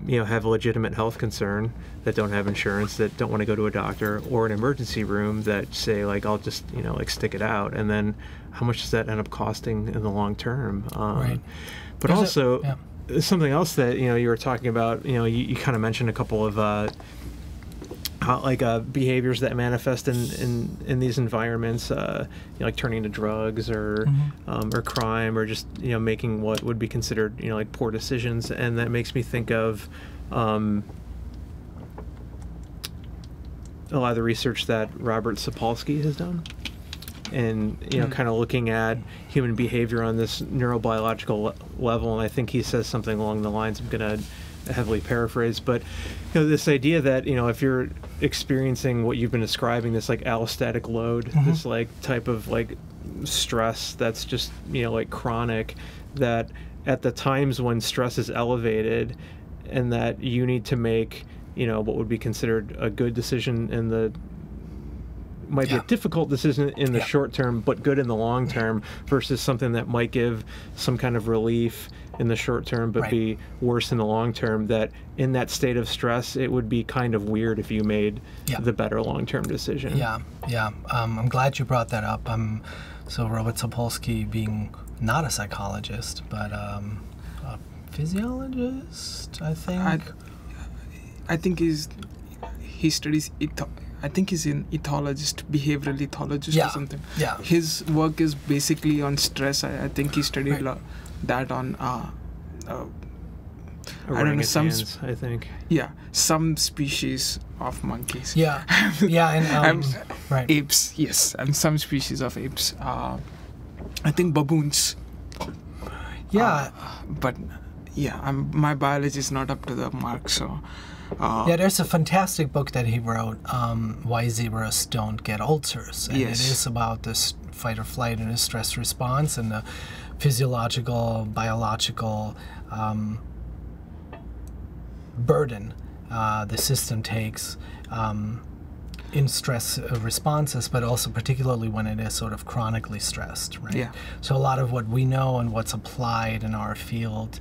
have a legitimate health concern that don't have insurance, that don't want to go to a doctor or an emergency room, that say, like, I'll just stick it out, and then how much does that end up costing in the long term? Right. But There's also something else that you were talking about, you kind of mentioned a couple of behaviors that manifest in these environments, like turning to drugs or crime, or just making what would be considered like poor decisions. And that makes me think of a lot of the research that Robert Sapolsky has done, and kind of looking at human behavior on this neurobiological level. And I think he says something along the lines, I'm going to heavily paraphrase, but this idea that if you're experiencing what you've been describing, this like allostatic load, this like type of like stress that's just like chronic, that at the times when stress is elevated, and that you need to make what would be considered a good decision in the might be a difficult decision in the short term, but good in the long term, versus something that might give some kind of relief in the short term, but be worse in the long term, that in that state of stress, it would be kind of weird if you made the better long-term decision. I'm glad you brought that up. So Robert Sapolsky, being not a psychologist, but a physiologist, I think. I think he studies I think he's an ethologist, behavioral ethologist or something. Yeah. His work is basically on stress. I think he studied that on I don't know, some species of monkeys. And apes. Yes, and some species of apes. I think baboons. But my biology is not up to the mark, so. There's a fantastic book that he wrote, Why Zebras Don't Get Ulcers. And it is about this fight or flight and the stress response and the physiological, biological burden the system takes in stress responses, but also particularly when it is sort of chronically stressed, right? Yeah. So a lot of what we know and what's applied in our field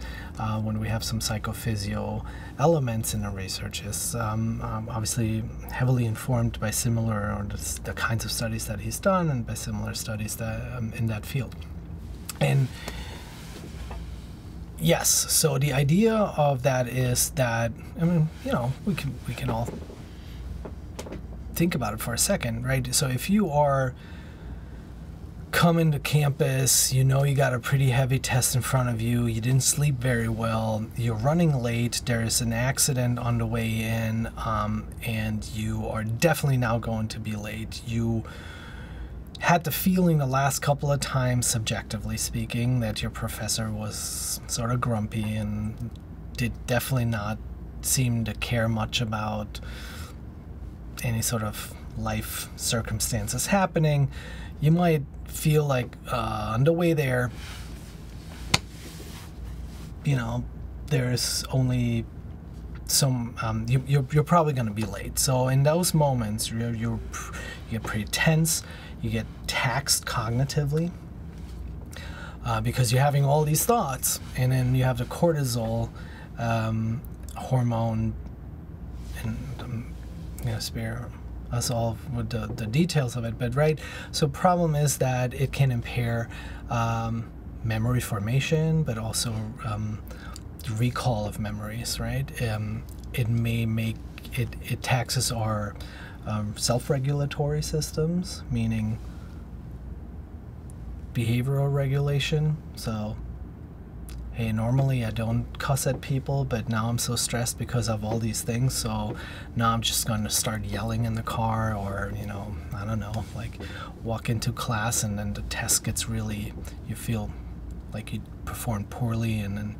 when we have some psychophysio elements in the research is obviously heavily informed by the kinds of studies that he's done and by similar studies that in that field. And Yes. So the idea of that is that, I mean, you know, we can all think about it for a second, right? So if you are coming to campus, you know you got a pretty heavy test in front of you, you didn't sleep very well, you're running late, there's an accident on the way in, and you are definitely now going to be late. You had the feeling the last couple of times, subjectively speaking, that your professor was sort of grumpy and did definitely not seem to care much about any sort of life circumstances happening. You might feel like on the way there, you know, there's only some, you're probably going to be late. So in those moments, you get pretty tense. You get taxed cognitively because you're having all these thoughts, and then you have the cortisol hormone, and you know, spare us all with the details of it. But right, so problem is that it can impair memory formation, but also recall of memories. Right, it may make it taxes our self-regulatory systems, meaning behavioral regulation. So, hey, normally I don't cuss at people, but now I'm so stressed because of all these things, so now I'm just going to start yelling in the car, or, you know, I don't know, like walk into class and then the test gets really, you feel like you performed poorly, and then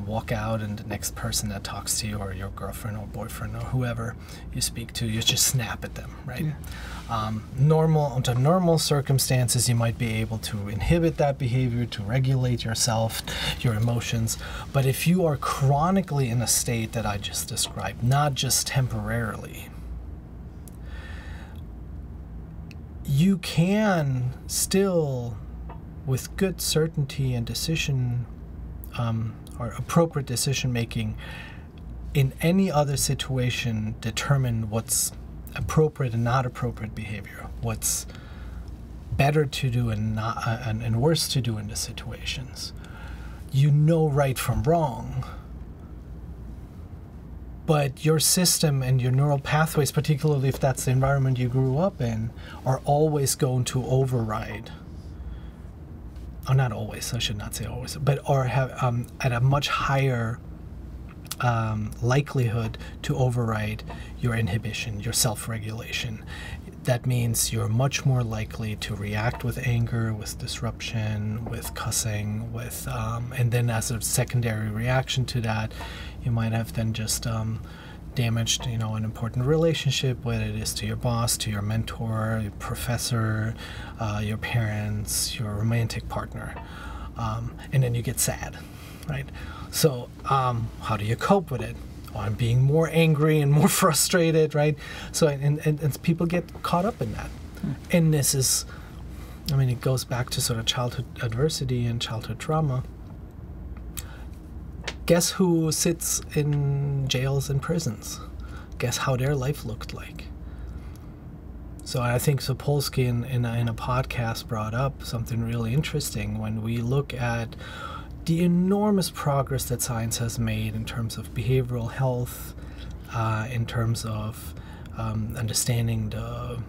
walk out, and the next person that talks to you, or your girlfriend or boyfriend or whoever you speak to, you just snap at them, right? Yeah. Under normal circumstances, you might be able to inhibit that behavior, to regulate yourself, your emotions. But if you are chronically in a state that I just described, not just temporarily, you can still, with good certainty and decision, or appropriate decision making, in any other situation, determine what's appropriate and not appropriate behavior, what's better to do and not and worse to do in the situations. You know right from wrong, but your system and your neural pathways, particularly if that's the environment you grew up in, are always going to override. Or not always, I should not say always, but or have at a much higher likelihood to override your inhibition, your self-regulation. That means you're much more likely to react with anger, with disruption, with cussing, with and then as a secondary reaction to that, you might have then just damaged, you know, an important relationship, whether it is to your boss, to your mentor, your professor, your parents, your romantic partner, and then you get sad, right? So how do you cope with it? Well, I'm being more angry and more frustrated, right? So and people get caught up in that. And this is, I mean, it goes back to sort of childhood adversity and childhood trauma. Guess who sits in jails and prisons? Guess how their life looked like? So I think Sapolsky in a podcast brought up something really interesting when we look at the enormous progress that science has made in terms of behavioral health, in terms of understanding the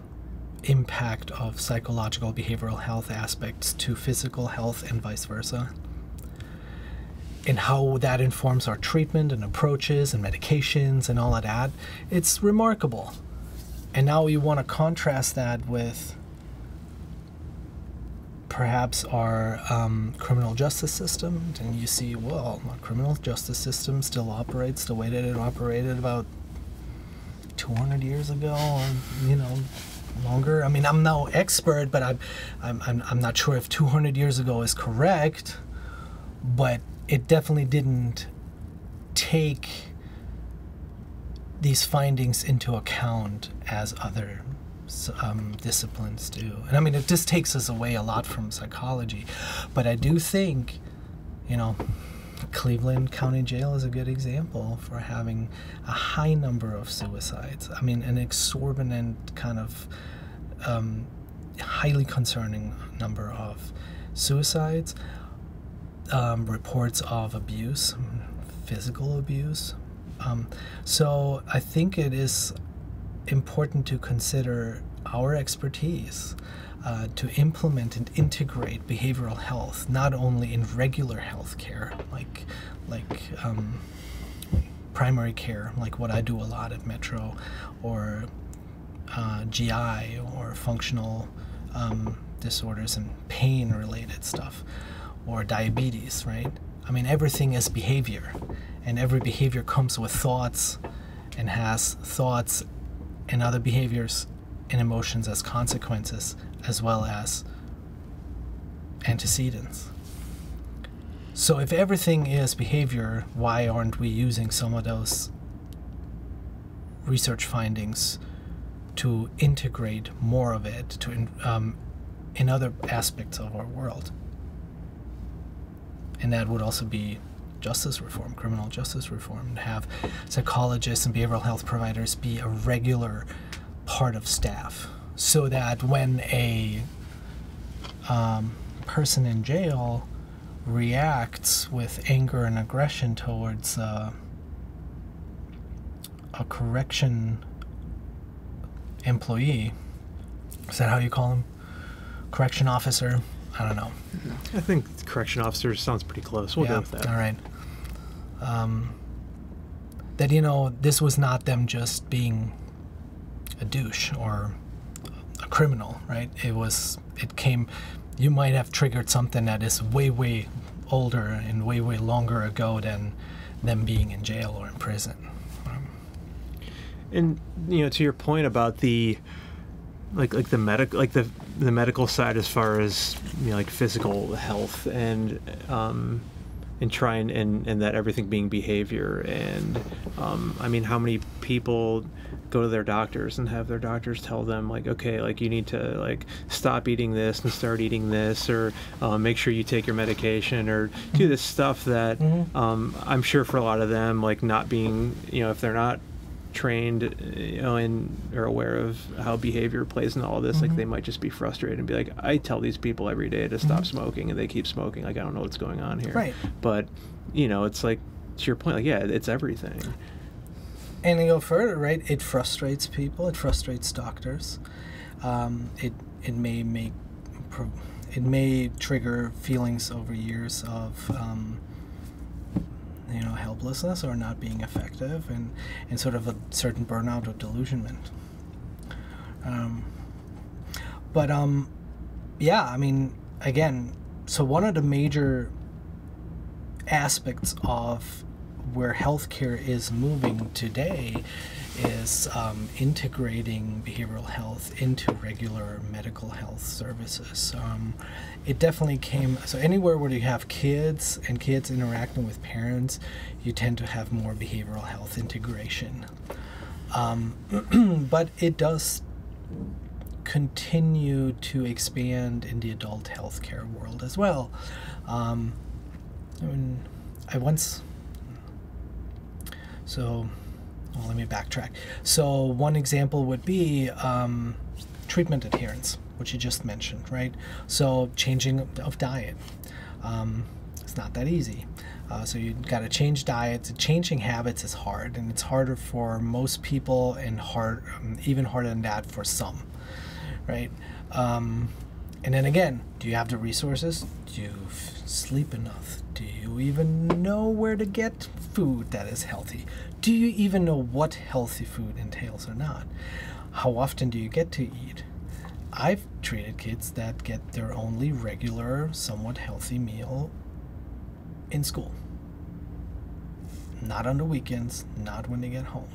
impact of psychological behavioral health aspects to physical health and vice versa, and how that informs our treatment and approaches and medications and all of that. It's remarkable. And now you want to contrast that with perhaps our criminal justice system, and you see, well, our criminal justice system still operates the way that it operated about 200 years ago, or, you know, longer. I mean, I'm no expert, but I'm not sure if 200 years ago is correct, but it definitely didn't take these findings into account as other disciplines do. And I mean, it just takes us away a lot from psychology. But I do think, you know, Cleveland County Jail is a good example for having a high number of suicides. I mean, an exorbitant kind of highly concerning number of suicides. reports of abuse, physical abuse. So I think it is important to consider our expertise to implement and integrate behavioral health, not only in regular health care, like primary care, like what I do a lot at Metro, or GI or functional disorders and pain-related stuff, or diabetes, right? I mean, everything is behavior, and every behavior comes with thoughts and has thoughts and other behaviors and emotions as consequences, as well as antecedents. So if everything is behavior, why aren't we using some of those research findings to integrate more of it to in other aspects of our world? And that would also be justice reform, criminal justice reform, to have psychologists and behavioral health providers be a regular part of staff, so that when a person in jail reacts with anger and aggression towards a correction employee, is that how you call him? Correction officer? I don't know. I think correction officer sounds pretty close. We'll go with that. All right. That, you know, this was not them just being a douche or a criminal, right? You might have triggered something that is way, way older and way, way longer ago than them being in jail or in prison. And, you know, to your point about the the medical side, as far as, you know, like physical health and trying and that everything being behavior, and I mean, how many people go to their doctors and have their doctors tell them, like, okay, like, you need to, like, stop eating this and start eating this, or make sure you take your medication, or do this stuff that I'm sure for a lot of them, like, not being, you know, if they're not trained, you know, and are aware of how behavior plays in all of this, like, they might just be frustrated and be like, I tell these people every day to stop smoking and they keep smoking, like, I don't know what's going on here. Right. But, you know, it's like, to your point, like, yeah, it's everything. And to go further, right, it frustrates people, it frustrates doctors. It may trigger feelings over years of you know, helplessness or not being effective, and sort of a certain burnout or delusionment. Yeah, I mean, again, so one of the major aspects of where healthcare is moving today is integrating behavioral health into regular medical health services. It definitely came, so anywhere where you have kids and kids interacting with parents, you tend to have more behavioral health integration. But it does continue to expand in the adult healthcare world as well. I mean, let me backtrack. So one example would be treatment adherence, which you just mentioned, right? So changing of diet. It's not that easy. So you got to change diets. Changing habits is hard, and it's harder for most people, and even harder than that for some, right? And then again, do you have the resources? Do you sleep enough? Do you even know where to get food that is healthy? Do you even know what healthy food entails or not? How often do you get to eat? I've treated kids that get their only regular, somewhat healthy meal in school. Not on the weekends, not when they get home.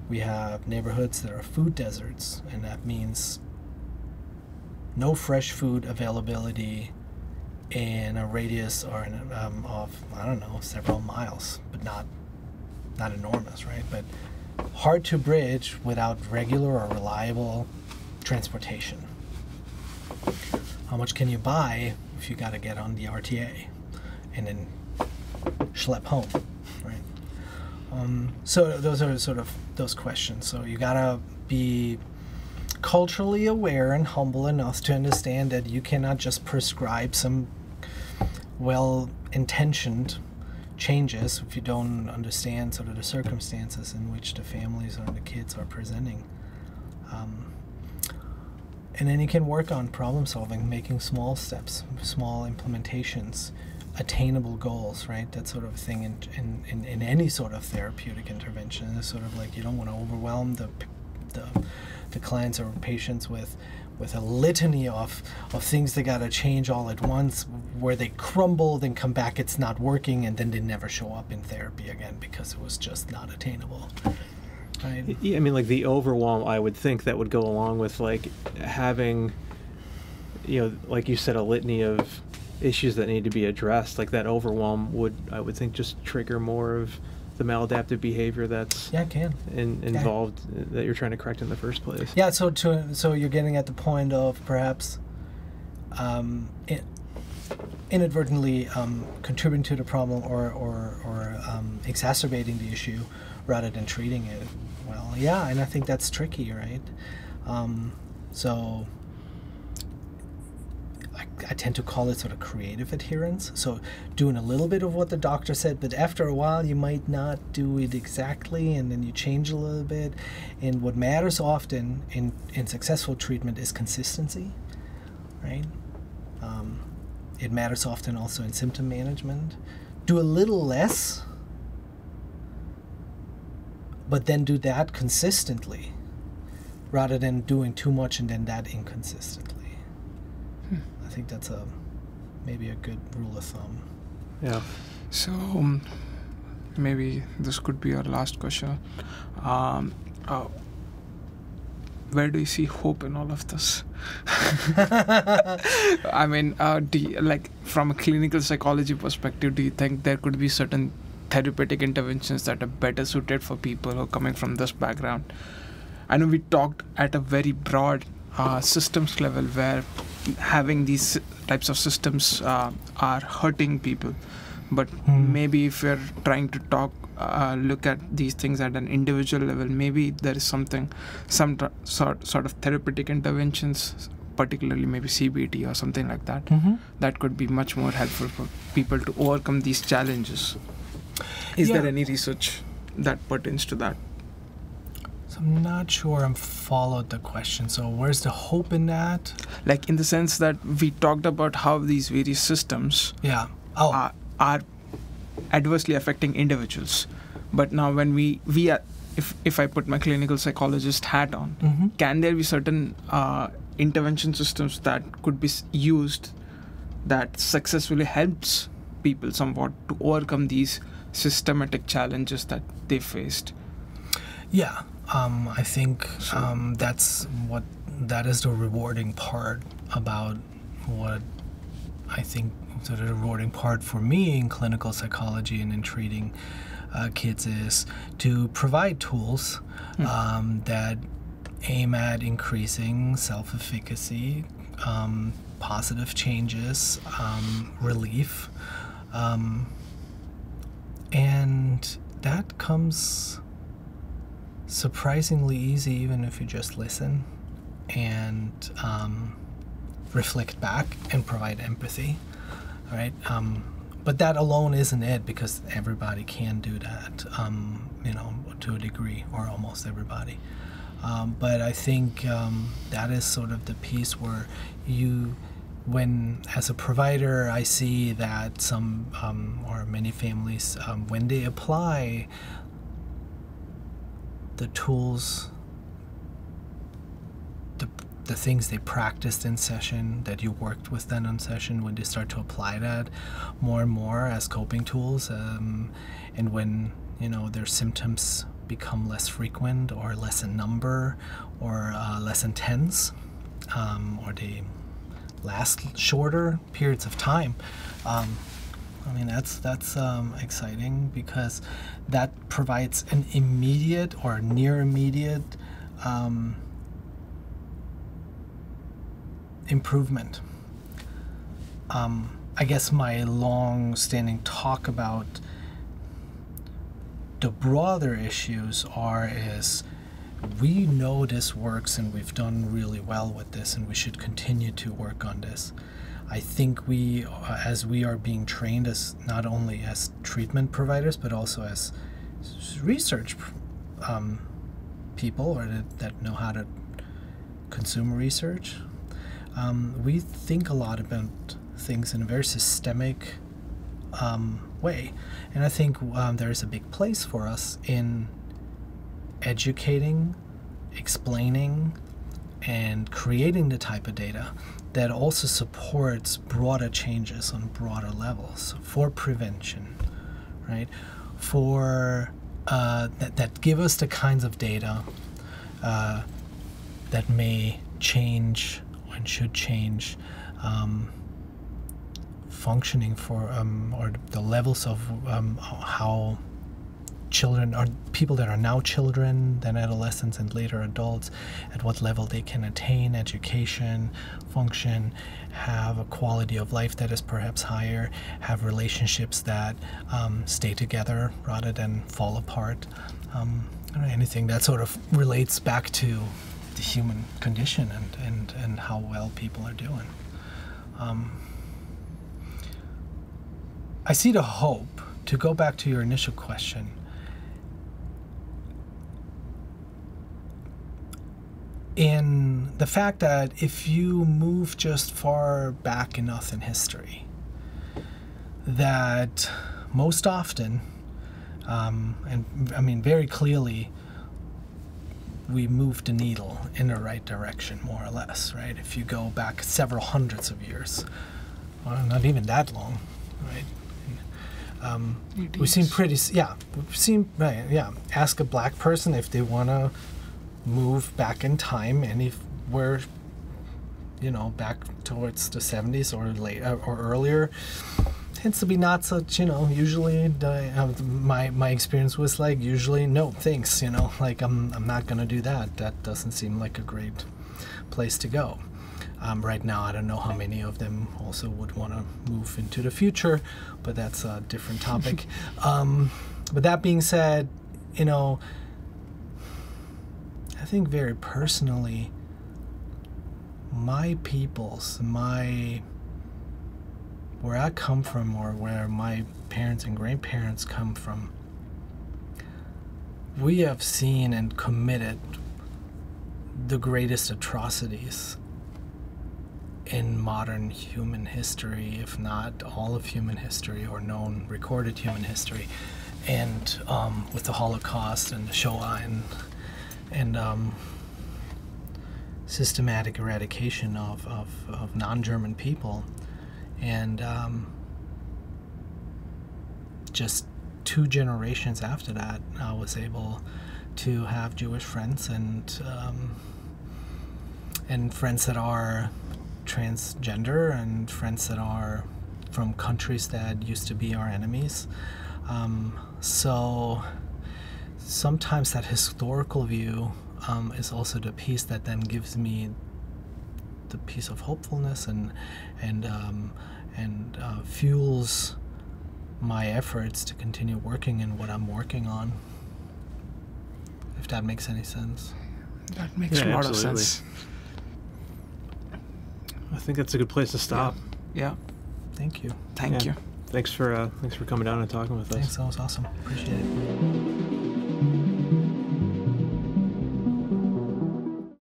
We have neighborhoods that are food deserts, and that means no fresh food availability in a radius or of, I don't know, several miles, but not enormous, right? But hard to bridge without regular or reliable transportation. How much can you buy if you got to get on the RTA and then schlep home, right? So those are sort of those questions. So you got to be culturally aware and humble enough to understand that you cannot just prescribe some well-intentioned changes if you don't understand sort of the circumstances in which the families or the kids are presenting. And then you can work on problem solving, making small steps, small implementations, attainable goals, right? That sort of thing in any sort of therapeutic intervention. It's sort of like you don't want to overwhelm the clients or patients with a litany of things they got to change all at once, where they crumble, then come back, it's not working, and then they never show up in therapy again because it was just not attainable. Right? Yeah, I mean, like the overwhelm, I would think that would go along with like having, like you said, a litany of issues that need to be addressed. Like that overwhelm would, I would think, just trigger more of the maladaptive behavior that's involved that you're trying to correct in the first place. Yeah, so you're getting at the point of perhaps inadvertently contributing to the problem or exacerbating the issue rather than treating it. Well, yeah, and I think that's tricky, right? So I tend to call it sort of creative adherence. So doing a little bit of what the doctor said, but after a while you might not do it exactly, and then you change a little bit. And what matters often in successful treatment is consistency, right? It matters often also in symptom management. Do a little less, but then do that consistently, rather than doing too much and then that inconsistently. I think that's maybe a good rule of thumb. Yeah. So maybe this could be our last question. Where do you see hope in all of this? I mean, from a clinical psychology perspective, do you think there could be certain therapeutic interventions that are better suited for people who are coming from this background? I know we talked at a very broad systems level where having these types of systems are hurting people, but maybe if we're trying to look at these things at an individual level, maybe there is some sort of therapeutic interventions, particularly maybe CBT or something like that, that could be much more helpful for people to overcome these challenges. Is there any research that pertains to that? So I'm not sure I'm followed the question. So where's the hope in that? Like in the sense that we talked about how these various systems are adversely affecting individuals. But now when if I put my clinical psychologist hat on, can there be certain intervention systems that could be used that successfully helps people somewhat to overcome these systematic challenges that they faced? Yeah, I think that is the rewarding part about what I think sort of the rewarding part for me in clinical psychology and in treating kids is to provide tools that aim at increasing self-efficacy, positive changes, relief, and that comes surprisingly easy even if you just listen and reflect back and provide empathy, right? But that alone isn't it, because everybody can do that, to a degree, or almost everybody. But I think that is sort of the piece where when as a provider, I see that some or many families, when they apply the tools, the things they practiced in session, that you worked with them in session, when they start to apply that more and more as coping tools, and when their symptoms become less frequent or less in number or less intense, or they last shorter periods of time, that's exciting, because that provides an immediate or near immediate improvement. I guess my long-standing talk about the broader issues is we know this works and we've done really well with this and we should continue to work on this. I think as we are being trained as not only as treatment providers, but also as research people, or that know how to consume research, we think a lot about things in a very systemic way. And I think there is a big place for us in educating, explaining, and creating the type of data that also supports broader changes on broader levels for prevention, right? For that give us the kinds of data that may change and should change functioning for or the levels of how children or people that are now children, then adolescents and later adults, at what level they can attain education, function, have a quality of life that is perhaps higher, have relationships that stay together rather than fall apart. Anything that sort of relates back to the human condition and how well people are doing. I see the hope, to go back to your initial question, in the fact that if you move just far back enough in history, that most often, and I mean very clearly, we move the needle in the right direction, more or less, right? If you go back several hundreds of years, well, not even that long, right? We seem pretty, ask a black person if they want to move back in time anywhere, back towards the 70s or later or earlier, tends to be not such, usually my experience was like, usually no thanks, like I'm not gonna do that. That doesn't seem like a great place to go. Right now, I don't know how many of them also would want to move into the future, but that's a different topic. But that being said, I think very personally, my peoples, where I come from, or where my parents and grandparents come from, we have seen and committed the greatest atrocities in modern human history, if not all of human history or known recorded human history, and with the Holocaust and the Shoah and systematic eradication of non-German people. And just 2 generations after that, I was able to have Jewish friends and friends that are transgender, and friends that are from countries that used to be our enemies. So sometimes that historical view is also the piece that then gives me the piece of hopefulness and fuels my efforts to continue working in what I'm working on. If that makes any sense. That makes a lot of sense. I think that's a good place to stop. Yeah. Thank you. Thank you. Thanks for coming down and talking with us. Thanks, that was awesome. Appreciate it.